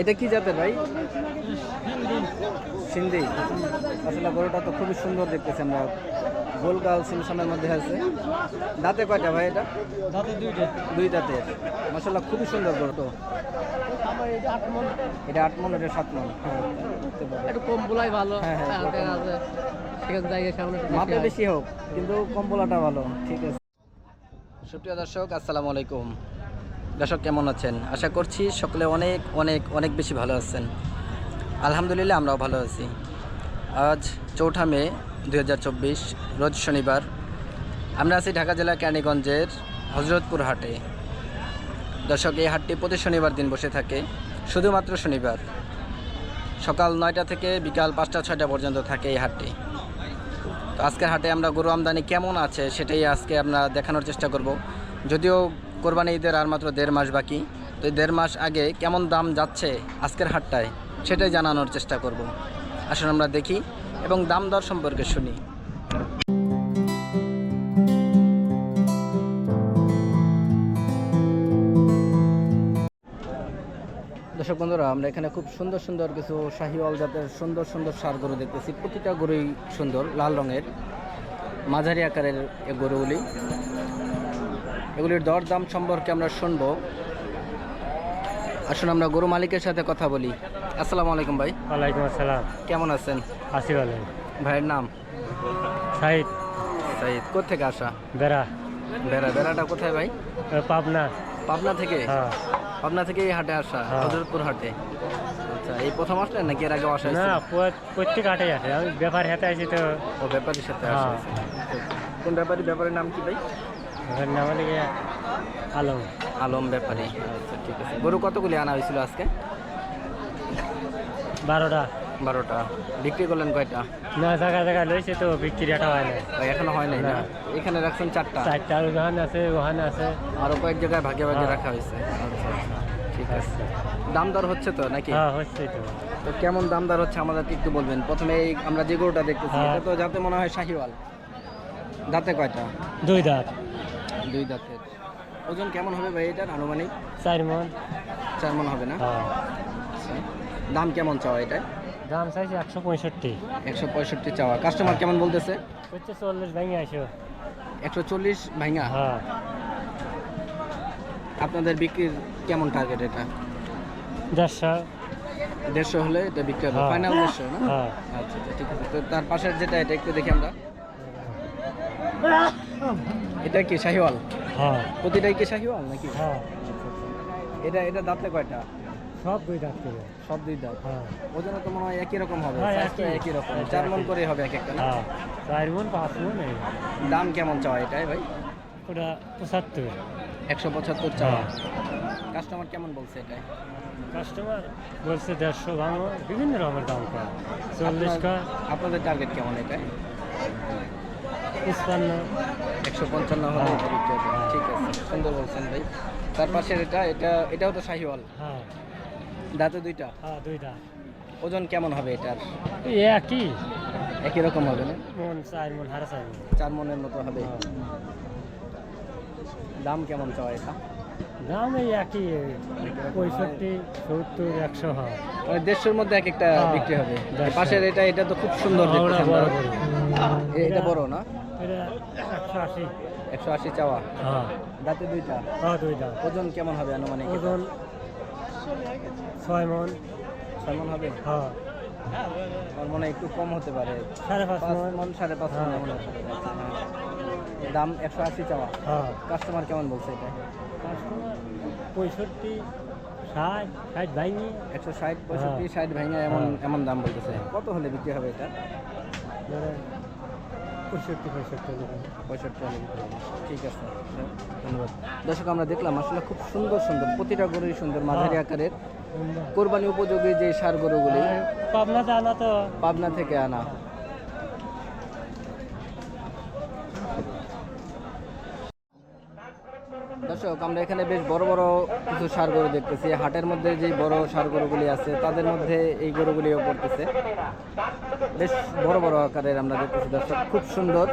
এটা কি জাতের ভাই? সিন্ধি। আসলে গরুটা তো খুবই সুন্দর দেখতেছি আমরা, গোলগাল সিমসামের মধ্যে আছে। দাঁতে কয়টা ভাই এটা? দাঁতে দুইটা। দুই দাঁতের। মাশাআল্লাহ খুবই সুন্দর গরু। তো এটা 8 মন, এটা 7 মন। হ্যাঁ, একটু কম বলাই ভালো। হ্যাঁ, দেখা আছে সেখানে জায়গায় সামনে মাপে বেশি হোক কিন্তু কম বলাটা ভালো। ঠিক আছে। সুপ্রিয় দর্শক, আসসালামু আলাইকুম। দর্শক কেমন আছেন? আশা করছি সকলে অনেক অনেক অনেক বেশি ভালো আছেন। আলহামদুলিল্লাহ আমরাও ভালো আছি। আজ 4 মে 2024, রোজ শনিবার। আমরা আছি ঢাকা জেলা কেরানীগঞ্জের হজরতপুর হাটে। দর্শক, এই হাটটি প্রতি শনিবার দিন বসে থাকে, শুধুমাত্র শনিবার। সকাল 9টা থেকে বিকাল 5টা-6টা পর্যন্ত থাকে এই হাটটি। তো আজকের হাটে আমরা গরু আমদানি কেমন আছে সেটাই আজকে আমরা দেখানোর চেষ্টা করব। যদিও কোরবানি ঈদের আর মাত্র 1.5 মাস বাকি, তো এই 1.5 মাস আগে কেমন দাম যাচ্ছে আজকের হাটটায় সেটাই জানানোর চেষ্টা করব। আসুন আমরা দেখি এবং দাম দর সম্পর্কে শুনি। দর্শক বন্ধুরা, আমরা এখানে খুব সুন্দর সুন্দর কিছু শাহিওয়াল জাতের সুন্দর সুন্দর ষাঁড় গরু দেখতেছি। প্রতিটা গরুই সুন্দর, লাল রঙের, মাঝারি আকারের এই গরুগুলি। এগুলির দর দাম সম্পর্কে আমরা শুনবো। আসুন আমরা গরু মালিকের সাথে কথা বলি। আসসালামু আলাইকুম ভাই। ওয়ালাইকুম আসসালাম। কেমন আছেন? আসি ভালো। ভাইয়ের নাম? সাইদ। সাইদ। কোত্থেকে আসা? বেড়া। বেড়াটা কোথায় ভাই? পাবনা। পাবনা থেকে? হ্যাঁ। পাবনা থেকে এই হাটে আসা, হজরতপুর হাটে। আচ্ছা, এই প্রথম আসলেন নাকি এর আগে আসা? না, প্রত্যেক হাটেই আসে। আমি ব্যাপার হাতে আসি তো। ও, ব্যাপারীর সাথে আসা। কোন ব্যাপারী? ব্যাপারীর নাম কি ভাই? ওখানে নাম হলে গিয়ে আলম। আলম ব্যাপারী। আচ্ছা, ঠিক আছে। গরু কতগুলি আনা হয়েছিল আজকে? 12টা। 12টা। বিক্রি করলেন কয়টা? না, জায়গা লইছে তো বিক্রি একটা হয় না। এখনো হয় নাই না? এখানে রাখছেন 4টা? 4টা। ওখানে আছে, ওখানে আছে, আরো কয়েক জায়গায় ভাগে ভাগে রাখা হয়েছে। আচ্ছা, ঠিক আছে। দাম দর হচ্ছে তো নাকি? হ্যাঁ, হচ্ছে তো। তো কেমন দাম দর হচ্ছে আমাদেরকে একটু বলবেন। প্রথমে এই আমরা যে গরুটা দেখতেছি, এটা তো যাতে মনে হয় শাহিওয়াল। দাঁতে কয়টা? 2 দাঁত। 2 দাঁতের। ওজন কেমন হবে ভাই এটার আনুমানিক? 4 মন। 4 মন হবে না? হ্যাঁ। আচ্ছা। দাম কেমন চাওয়া এটা? দাম চাইছে 165। 165 চাওয়া। কাস্টমার কেমন বলতেছে? হচ্ছে 40 ভেঙে আসো। 140 ভাঙা? হ্যাঁ। আপনাদের বিক্রির কেমন টার্গেট এটা? 150 হলে এটা বিক্রি হবে? হ্যাঁ। ফাইনাল 150 না? হ্যাঁ। আচ্ছা, ঠিক আছে। তো তার পাশের যেটা, এটা একটু দেখি আমরা। এটা কি শাহিওয়াল? হ্যাঁ। প্রতিটাই কি শাহিওয়াল নাকি? হ্যাঁ। এটা দাঁতে কয়টা? সব 2 দাঁত করে। সব 2 দাঁত। হ্যাঁ। ওজন তো মনে হয় একই রকম হবে, হ্যাঁ, সাইজটা একই রকম। 4 মন করে হবে এক একটা না? হ্যাঁ, 4 মন 5 মন। দাম কেমন চাওয়া এটাই ভাই? ওটা 75। 175 চাওয়া। কাস্টমার কেমন বলছে এটাই? কাস্টমার বলছে 150 ভাঙো, বিভিন্ন রকমের দাম কম। 40 কা। আপনাদের টার্গেট কেমন এটাই? 55। 155 হলে এটা বিক্রি হবে। ঠিক আছে, সুন্দর বলছেন ভাই। তার পাশের এটাও তো শাহিওয়াল। হ্যাঁ। দাঁতে 2টা? হ্যাঁ, 2 দাঁত। ওজন কেমন হবে এটার? একই রকম হবে না? মন 4 মন, 4.5 মন। 4 মনের মতো হবে। দাম কেমন চাওয়া এটা? দাম এই একই, 65, 70, 100 হয়। মানে 150-র মধ্যে এক একটা বিক্রি হবে। 150 পাশের এটা তো খুব সুন্দর দেখতেছি আমরা। এটা বড় না? এটা 180। 180 চাওয়া। হ্যাঁ। দাঁতে 2টা? হ্যাঁ, 2 দাঁত। ওজন কেমন হবে আনুমানিক? ওজন 6 মন। 6 মন হবে? হ্যাঁ। আমার মনে হয় একটু কম হতে পারে। 5.5 মন। 5.5 মন এমন হতে পারে। দাম 180 চাওয়া। হ্যাঁ। কাস্টমার কেমন বলছে এটা? কাস্টমার 65, 60, 60 ভাঙি। 160, 65, 60 ভাঙা এমন দাম বলতেছে। কত হলে বিক্রি হবে এটা? 65 65 হলে বিক্রি হবে। ঠিক আছে, ধন্যবাদ। দর্শক, আমরা দেখলাম আসলে খুব সুন্দর সুন্দর, প্রতিটা গরুই সুন্দর, মাঝারি আকারের, কোরবানি উপযোগী যে ষাঁড় গরুগুলি। পাবনা থেকে আনা। দর্শক আমরা এখানে বেশ বড় বড় কিছু ষাঁড় গরু দেখতেছি। হাটের মধ্যে যে বড় ষাঁড় গরুগুলি আছে তাদের মধ্যে এই গরুগুলিও পড়তেছে। বেশ বড় বড় আকারের আমরা দেখতেছি দর্শক, খুব সুন্দর।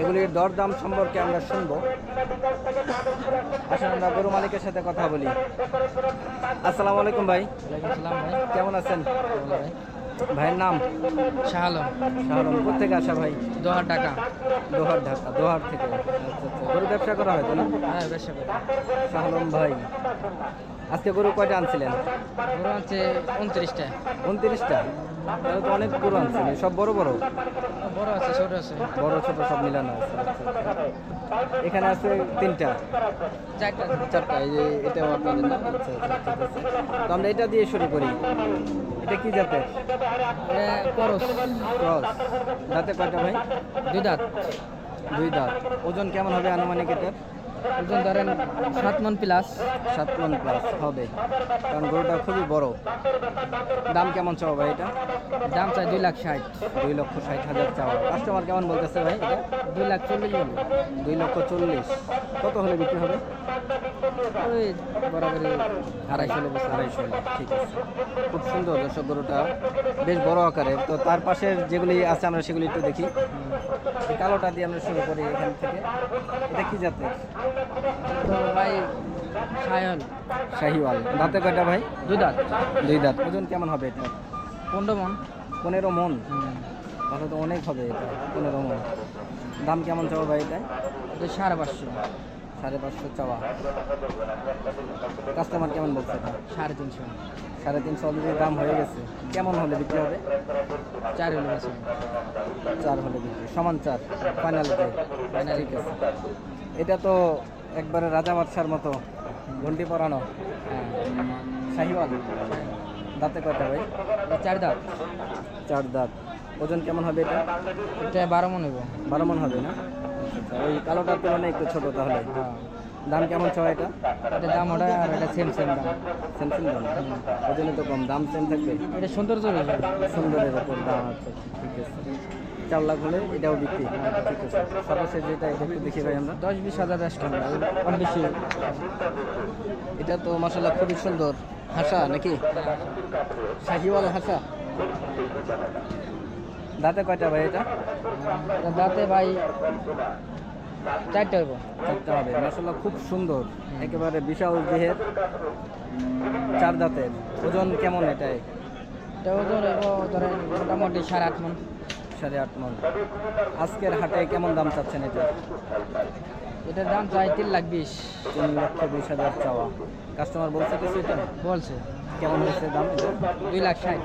এগুলির দরদাম সম্পর্কে আমরা শুনবো। আসলে আমরা গরু মালিকের সাথে কথা বলি। আসসালামু আলাইকুম ভাই। সালাম ভাই। কেমন আছেন? ভাই ভাইয়ের নাম? শাহ আলম, শাহ আলম। কোথেকে আসা ভাই? দোহার ঢাকা। দোহার, ঢাকা। দোহার থেকে। আচ্ছা আচ্ছা, গরু ব্যবসা করা হয়তো না? হ্যাঁ, ব্যবসা করি। শাহ আলম ভাই, আজকে গরু কয়টা আনছিলেন? গরু আছে 29টা। 29টা? তাহলে তো অনেক গরু আনছেন। সব বড় বড়? বড় আছে, ছোট আছে। বড় ছোট সব মিলানো আছে। আচ্ছা, আচ্ছা। এখানে আছে 3টা, 4টা। 4টা। এই যে এটাও আপনাদের না? আচ্ছা আচ্ছা, ঠিক আছে। তো আমরা এটা দিয়ে শুরু করি। এটা কি জাতের? করস। ক্রস। দাঁতে কয়টা ভাই? 2 দাঁত। 2 দাঁত। ওজন কেমন হবে আনুমানিক এটার? ওজন ধরেন 7 মণ প্লাস। 7 মণ প্লাস হবে, কারণ গরুটা খুবই বড়। দাম কেমন চাও ভাই এটা? দাম চাই 2,60,000। 2,60,000 চাওয়া। কাস্টমার কেমন বলতেছে ভাই এটা? 2,40,000 বলে। 2,40,000। কত হলে বিক্রি হবে? ওই বরাবরই 250 হলে বেশি। 250 হলে। ঠিক আছে। খুব সুন্দর দর্শক, গরুটা বেশ বড় আকারের। তো তার পাশের যেগুলি আছে আমরা সেগুলি একটু দেখি। এই কালোটা দিয়ে আমরা শুরু করি এখান থেকে। এটা কি জাতের? তো ভাই সায়ন। শাহিওয়াল। দাঁতে কয়টা ভাই? 2 দাঁত। 2 দাঁত। ওজন কেমন হবে এটা? 15 মণ। 15 মণ? তাহলে তো অনেক হবে এটা, 15 মণ। দাম কেমন চাওয়া ভাই এটা? এটা 550। 550 চাওয়া। কাস্টমার কেমন বলছে এটা? 350। 350 অলরেডি দাম হয়ে গেছে। কেমন হলে বিক্রি হবে? 4 হলে বেশি। 4 হলে বিক্রি। সমান 4 ফাইনালিতে। ঠিক আছে। এটা তো একবারে রাজা বাদশার মতো ঘন্টি পরানো। হ্যাঁ। শাহিওয়াল। দাঁতে কয়টা ভাই? 4 দাঁত। 4 দাঁত। ওজন কেমন হবে এটা? এটা 12 মণ হইব। 12 মণ হবে না? আচ্ছা, ওই কালোটার তুলনায় একটু ছোট তাহলে। হ্যাঁ। দাম কেমন চাওয়া এটা? এটা দাম ওটা আর এটা সেম দাম। সেম দাম? ওজনে তো কম, দাম সেম থাকবে। এটা সৌন্দর্য রয়েছে। সুন্দরের উপর দাম। আচ্ছা, ঠিক আছে। 4 লাখ হলে এটাও বিক্রি। ঠিক আছে। সর্বশেষ যেটা, এটা একটু দেখি ভাই আমরা। 10-20 হাজার কাস্টমার কম বেশি। এটা তো মাশাআল্লাহ খুবই সুন্দর। হাসা নাকি? শাহিওয়াল হাসা। দাঁতে কয়টা ভাই এটা? এটা দাঁতে ভাই 4টা হইব। 4টা হবে। মাশাআল্লাহ খুব সুন্দর, একেবারে বিশাল দেহের, 4 দাঁতের। ওজন কেমন এটাই? এটা ওজন হইব ধরেন মোটামুটি 8.5 মণ। 8.5 মণ। আজকের হাটে কেমন দাম চাচ্ছেন এটা? এটার দাম চাই 3,20,000। 3,20,000 চাওয়া। কাস্টমার বলছে কিছু এটা? বলছে। কেমন হয়েছে দাম এটা? 2,60,000।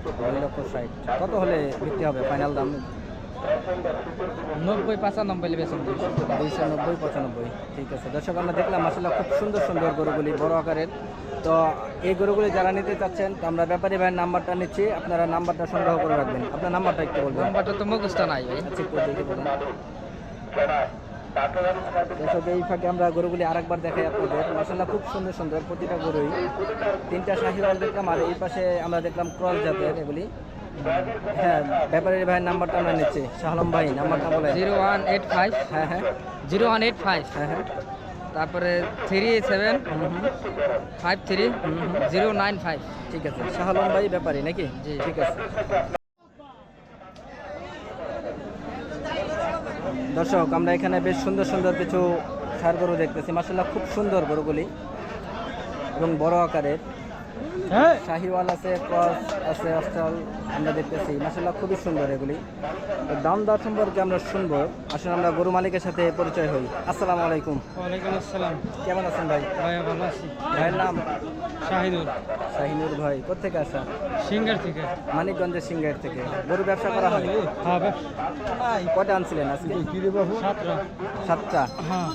2,60,000। কত হলে বিক্রি হবে ফাইনাল দাম? 90-95 বেতন 290-95। ঠিক আছে দর্শক, আমরা দেখলাম মাশাআল্লাহ খুব সুন্দর সুন্দর গরুগুলি, বড় আকারের। তো এই গরুগুলি যারা নিতে চাচ্ছেন, তো আমরা ব্যাপারী ভাইয়ের নাম্বারটা নিচ্ছি, আপনারা নাম্বারটা সংগ্রহ করে রাখবেন। আপনার নাম্বারটা একটু বলবেন। নাম্বারটা তো মুখস্থ নাই ভাই। আচ্ছা, একটু দেখে বলেন। দর্শক, এই ফাঁকে আমরা গরুগুলি আরেকবার দেখাই আপনাদের। মাশাআল্লাহ খুব সুন্দর সুন্দর প্রতিটা গরুই। 3টা শাহিওয়াল দেখলাম, আর এই পাশে আমরা দেখলাম ক্রস জাতের এগুলি। হ্যাঁ, ব্যাপারী ভাইয়ের নাম্বারটা আমরা নিচ্ছি। শাহ আলম ভাই, নাম্বারটা বলেন। 0185। হ্যাঁ হ্যাঁ 0185। হ্যাঁ হ্যাঁ তারপরে 37530995। ঠিক আছে। শাহ আলম ভাই ব্যাপারী নাকি? জি। ঠিক আছে। দর্শক, আমরা এখানে বেশ সুন্দর সুন্দর কিছু ষাঁড় গরু দেখতেছি। মাশাআল্লাহ খুব সুন্দর গরুগুলি এবং বড় আকারের। শাহিওয়াল আছে, ক্রস আছে, অস্ট্রাল আমরা দেখতেছি। মাশাআল্লাহ খুবই সুন্দর এগুলি। তো দাম দর সম্পর্কে আমরা শুনবো। আসলে আমরা গরু মালিকের সাথে পরিচয় হই। আসসালামু আলাইকুম। ওয়ালাইকুম আসসালাম। কেমন আছেন ভাই? ভাই ভালো আছি। ভাইয়ের নাম? শাহিদুল। শাহিনুর ভাই। কোথেকে আসা? সিঙ্গার থেকে। মানিকগঞ্জের সিংহের থেকে। গরু ব্যবসা করা হয়? হ্যাঁ। কয়টা আনছিলেন আজকে? 7টা। হ্যাঁ।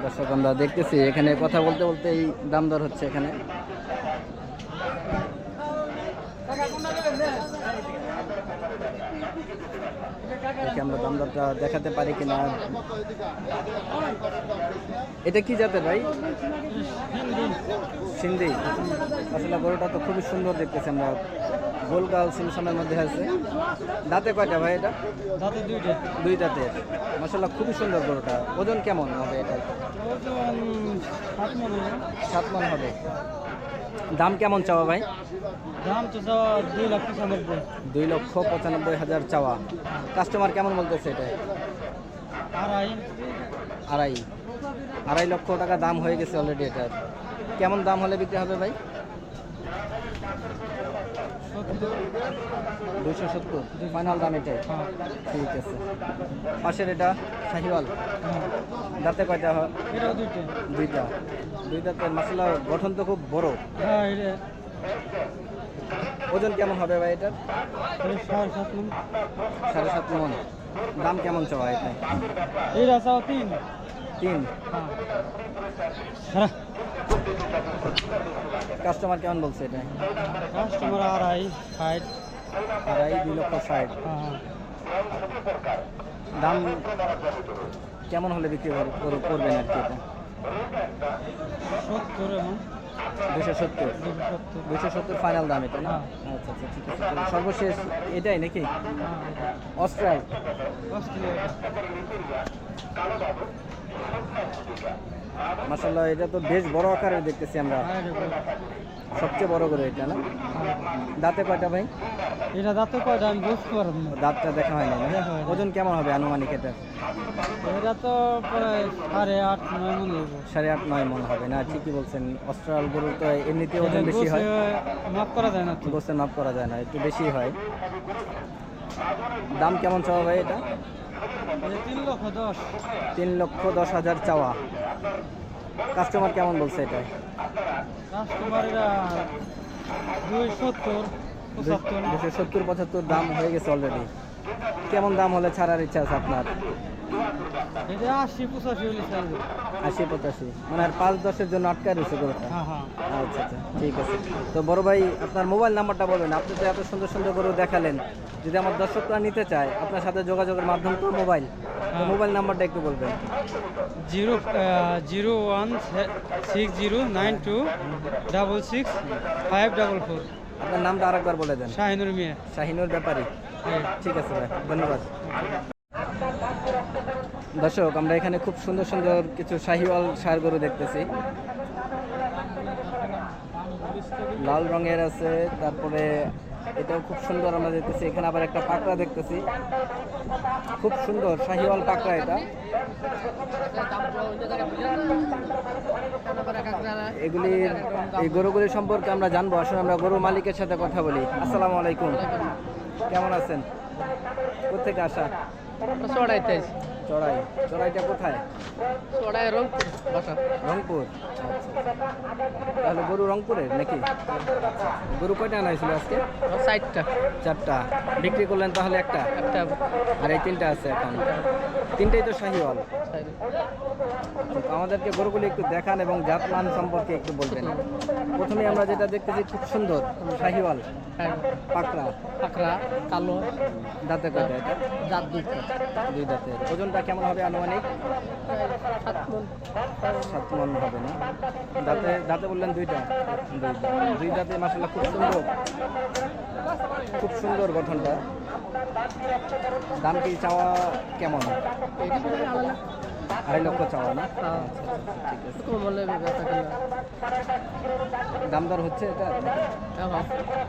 দর্শক, আমরা দেখতেছি এখানে কথা বলতে বলতে এই দাম দর হচ্ছে এখানে। দেখি আমরা দাম দরটা দেখাতে পারি কিনা। এটা কি জাতের ভাই? সিন্ধি। আসলে গরুটা তো খুবই সুন্দর দেখতেছি আমরা, গোলগাল সিমসনের মধ্যে আছে। দাঁতে কয়টা ভাই এটা? দাঁতে দুইটা। দুই দাঁতের। মাশাআল্লাহ খুবই সুন্দর গরুটা। ওজন কেমন হবে এটা? ওজন 7 মণ হবে। 7 মণ হবে। দাম কেমন চাওয়া ভাই? দাম তো 2,95,000। 2,95,000 চাওয়া। কাস্টমার কেমন বলতেছে এটা? আড়াই। 2.5 লক্ষ টাকা দাম হয়ে গেছে অলরেডি এটার। কেমন দাম হলে বিক্রি হবে ভাই? 270 ফাইনাল দাম এটাই। ঠিক আছে। পাশের এটা শাহিওয়াল, দাঁতে কয়টা হয়? এটাও দুইটা। দুই দাঁতের। মাশাআল্লাহ গঠন তো খুব বড়। হ্যাঁ, এটা ওজন কেমন হবে ভাই এটার? 7.5 মণ। 7.5 মণ। দাম কেমন চাওয়া এটা? এটা চাও 3। 3। হ্যাঁ, কাস্টমার কেমন বলছে এটা? কাস্টমার 2.5, 2,60,000। হ্যাঁ। দাম কেমন হলে বিক্রি করবেন আর কি এটা? 70 এখন। 270। 270। 270 ফাইনাল দাম এটা না? হ্যাঁ। আচ্ছা আচ্ছা, ঠিক আছে। তাহলে সর্বশেষ এটাই নাকি? অস্ট্রাল। অস্ট্রেলিয়া। মাশাআল্লাহ এটা তো বেশ বড় আকারের দেখতেছি আমরা, সবচেয়ে বড় করে এটা না? দাঁতে কয়টা ভাই? এটা দাঁতে কয়টা আমি বুঝতে পারব না। দাঁতটা দেখা হয় না না? দেখা হয় না। ওজন কেমন হবে আনুমানিক এটা? এটা তো প্রায় 8.5-9 মণ হইব। 8.5-9 মণ হবে না? ঠিকই বলছেন। অস্ট্রাল গরু তো এমনিতে ওজন বেশি হয়, মাপ করা যায় না তো। গোছের মাপ করা যায় না, একটু বেশি হয়। দাম কেমন চাওয়া ভাই এটা? 3,10,000। 3,10,000 চাওয়া। কাস্টমার কেমন বলছে এটা? কাস্টমার এরা 270, 75। 270-75 দাম হয়ে গেছে অলরেডি। কেমন দাম হলে ছাড়ার ইচ্ছা আছে আপনার? এটা 80-85 হলে চাইবে। 80-85 মানে আর 5-10-এর জন্য আটকা রয়েছে গরুটা। হ্যাঁ, হ্যাঁ। আচ্ছা আচ্ছা, ঠিক আছে। তো বড় ভাই আপনার মোবাইল নাম্বারটা বলবেন। আপনি তো এত সুন্দর সুন্দর গরু দেখালেন, যদি আমার দর্শকরা নিতে চায় আপনার সাথে যোগাযোগের মাধ্যম তো মোবাইল, তো মোবাইল নাম্বারটা একটু বলবেন। 0106092665544। আপনার নামটা আরেকবার বলে দেন। শাহিনুর মিয়া। শাহিনুর ব্যাপারী। হ্যাঁ। ঠিক আছে ভাই, ধন্যবাদ। দর্শক আমরা এখানে খুব সুন্দর সুন্দর কিছু শাহিওয়াল ষাঁড় গরু দেখতেছি, লাল রঙের আছে, তারপরে এটাও খুব সুন্দর আমরা দেখতেছি। এখানে আবার একটা পাকড়া দেখতেছি, খুব সুন্দর শাহিওয়াল পাকড়া এটা। এই গরুগুলি সম্পর্কে আমরা জানবো। আসলে আমরা গরু মালিকের সাথে কথা বলি। আসসালামু আলাইকুম, কেমন আছেন? কোথেকে আসা? চড়াই। চড়াইটা কোথায়? রংপুর। আচ্ছা, তাহলে গরু রংপুরের নাকি? গরু কয়টা আনাইছিল আজকে? 4টা। বিক্রি করলেন তাহলে একটা? আর এই 3টা আছে এখন। 3টাই তো শাহিওয়াল। আমাদেরকে গরুগুলি একটু দেখান এবং জাতমান সম্পর্কে একটু বলবেন। প্রথমে আমরা যেটা দেখতেছি খুব সুন্দর শাহিওয়াল পাকড়া। কালো। দাঁতে কয়টা এটা? দাঁত 2 দাঁতের। ওজনটা কেমন হবে আনুমানিক? 7 মণ হবে না? দাঁতে বললেন 2টা। 2 দাঁতে মাশাআল্লাহ খুব সুন্দর, খুব সুন্দর গঠনটা। দাম কি চাওয়া কেমন? 2.5 লক্ষ চাওয়া না? আচ্ছা, ঠিক আছে। দাম দর হচ্ছে এটা?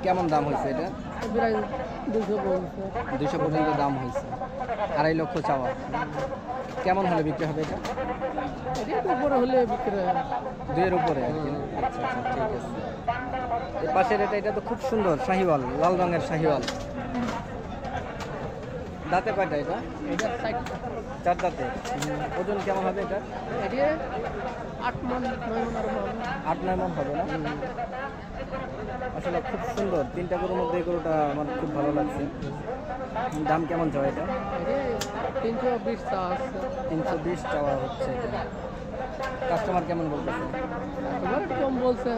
কেমন দাম হয়েছে এটা? 200 পর্যন্ত দাম হয়েছে। 2.5 লক্ষ চাওয়া। কেমন হলে বিক্রি হবে এটা? উপরে হলে বিক্রি হয়। 2-এর উপরে আর কি না? আচ্ছা আচ্ছা, ঠিক আছে। এর পাশের এটা তো খুব সুন্দর শাহিওয়াল, লাল রঙের শাহিওয়াল। দাঁতে কয়টা এটা? 4 দাঁতে। ওজন কেমন হবে এটা? 8-9 মণ হবে না? আসলে খুব সুন্দর। 3টা গরুর মধ্যে এই গরুটা আমার খুব ভালো লাগছে। দাম কেমন চাওয়া এটা? 320 চাওয়া হচ্ছে এটা। কাস্টমার কেমন বলতেছে? কম বলছে।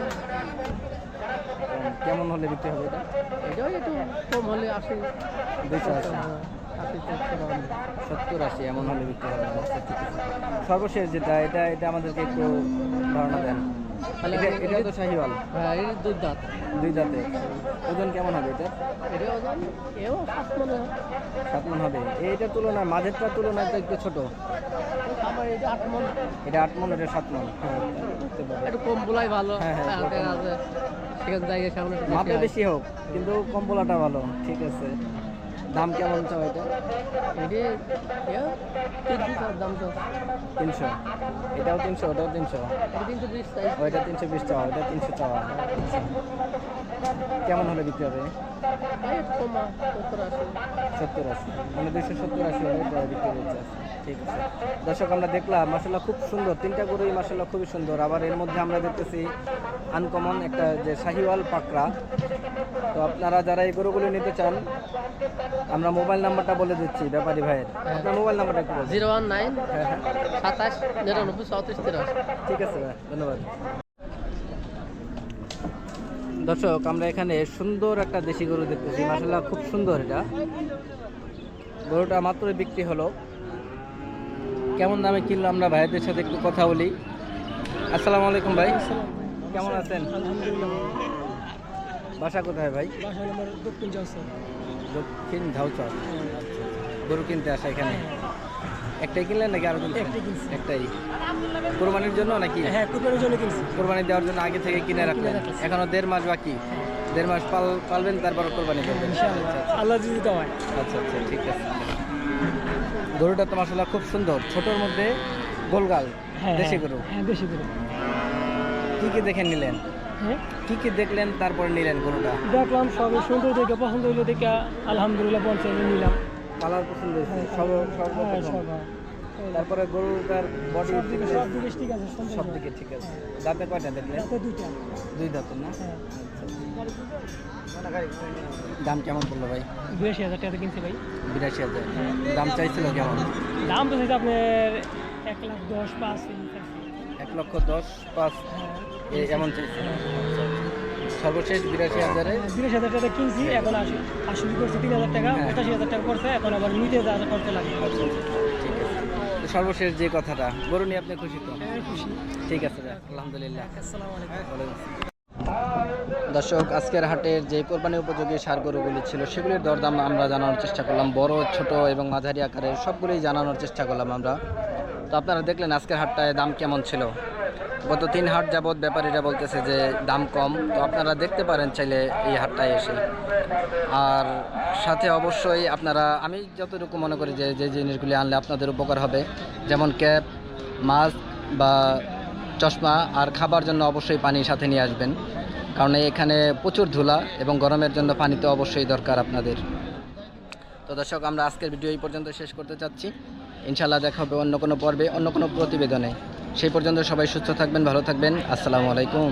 কেমন হলে বিক্রি হবে এটা? এটাও একটু কম হলে 80। 280। 70-80 এমন হলে বিক্রি হবে। আচ্ছা, ঠিক আছে। সর্বশেষ যেটা এটা এটা আমাদেরকে একটু ধারণা দেন। এটা তো শাহিওয়াল, হ্যাঁ এই দুধ দাঁত দুই দাঁতে। ওজন কেমন হবে এটা? এটা ওজন এও 7 মনে হয়। 7 মণ হবে। এইটার তুলনায় মাঝেরটার তুলনায় তো একটু ছোট। আমার এটা 8 মন। এটা 8 মণ, এটা 7 মণ। হ্যাঁ, বুঝতে পারছি। একটু কম বলাই ভালো। হ্যাঁ, হ্যাঁ, হালকা আছে সেখানে জায়গা সামনে একটু মাপে হয়। বেশি হোক কিন্তু কম বলাটা ভালো। ঠিক আছে। দাম কেমন চাও এটা? এটি এও 300 দাম তো। 300। এটাও 300, ওটাও 300। এটা 320 চাই। ওইটা 320 চাওয়া, ওইটা 300 চাওয়া। আচ্ছা। কেমন হলে বিক্রি হবে? এই কমা 70-80। 70-80, মানে 270-80 হলে এটা বিক্রি হচ্ছে। ঠিক আছে। দর্শক, আমরা দেখলাম মাসাল্লাহ খুব সুন্দর, 3টা গরুই মাসাল্লাহ খুবই সুন্দর। আবার এর মধ্যে আমরা দেখতেছি আনকমন একটা যে শাহিওয়াল পাকড়া। তো আপনারা যারা এই গরুগুলো নিতে চান, আমরা মোবাইল নাম্বারটা বলে দিচ্ছি ব্যাপারী ভাইয়ের। আপনার মোবাইল নাম্বারটা একটু বলুন। 019 হ্যাঁ, হ্যাঁ। 27 99 34 83। ঠিক আছে ভাই, ধন্যবাদ। দর্শক, আমরা এখানে সুন্দর একটা দেশি গরু দেখতেছি, মাশাআল্লাহ খুব সুন্দর। এটা গরুটা মাত্র বিক্রি হলো। কেমন দামে কিনলো আমরা ভাইদের সাথে একটু কথা বলি। আসসালামু আলাইকুম ভাই, কেমন আছেন? আলহামদুলিল্লাহ। বাসা কোথায় ভাই? বাসা নম্বর দক্ষিণ চৌসা। দক্ষিণ ঝাউচর। গরু কিনতে আসা এখানে একটাই কিনলেন নাকি আরো কিনলেন? একটাই কিনছি। একটাই। কোরবানির জন্য নাকি? হ্যাঁ কুরবানির জন্য কিনছি। কোরবানি দেওয়ার জন্য আগে থেকে কিনে রাখলেন। এখনো 1.5 মাস বাকি। 1.5 মাস পালবেন, তারপর কোরবানি করবেন। আল্লাহ যদি দাও হয়। আচ্ছা আচ্ছা, ঠিক আছে। গরুটা তো মাশাআল্লাহ খুব সুন্দর, ছোটর মধ্যে গোলগাল দেশি গরু। হ্যাঁ দেশি গরু। কি কি দেখে নিলেন? হ্যাঁ কি কি দেখলেন তারপর নিলেন গরুটা? দেখলাম সবই সুন্দর দেখে পছন্দ হইলো দেখে আলহামদুলিল্লাহ পঞ্চায়েত নিলাম। কালার পছন্দ হয়েছে সর্বপ্রথম। তারপরে গরুটার বডি সব দিকে ঠিক আছে। সব দিকে ঠিক আছে। দাঁতে কয়টা দেখলেন? দুইটা। 2 দাঁতের না? হ্যাঁ দাম কেমন পড়লো ভাই? 82,000 টাকা কিনছি ভাই। 82,000। দাম চাইছিল কেমন? দাম তো চাইছে আপনার 1,10,500। 1,10,500 এমন চাইছে। সর্বশেষ 82,000-এ 82,000 টাকা কিনছি, এখন 80 করছে 3,000 টাকা, হ্যাঁ। 85,000 টাকা করছে, এখন আবার নিতে যা করতে লাগে। ঠিক আছে। তো সর্বশেষ যে কথাটা, গরু নিয়ে আপনি খুশি তো? হ্যাঁ খুশি। ঠিক আছে ভাই, আলহামদুলিল্লাহ। আসসালামু আলাইকুম। দর্শক, আজকের হাটের যে কোরবানি উপযোগী সার গরুগুলি ছিল সেগুলির দরদাম আমরা জানানোর চেষ্টা করলাম। বড়, ছোট এবং মাঝারি আকারের সবগুলোই জানানোর চেষ্টা করলাম আমরা। তো আপনারা দেখলেন আজকের হাটটায় দাম কেমন ছিল। গত 3 হাট যাবৎ ব্যাপারীরা বলতেছে যে দাম কম। তো আপনারা দেখতে পারেন চাইলে এই হাটটায় এসে। আর সাথে অবশ্যই আপনারা, আমি যতটুকু মনে করি যে যে জিনিসগুলি আনলে আপনাদের উপকার হবে, যেমন ক্যাপ, মাস্ক বা চশমা, আর খাবার জন্য অবশ্যই পানি সাথে নিয়ে আসবেন, কারণ এখানে প্রচুর ধুলা এবং গরমের জন্য পানি তো অবশ্যই দরকার আপনাদের। তো দর্শক, আমরা আজকের ভিডিও এই পর্যন্ত শেষ করতে চাচ্ছি। ইনশাআল্লাহ দেখা হবে অন্য কোনো পর্বে, অন্য কোনো প্রতিবেদনে। সেই পর্যন্ত সবাই সুস্থ থাকবেন, ভালো থাকবেন। আসসালামু আলাইকুম।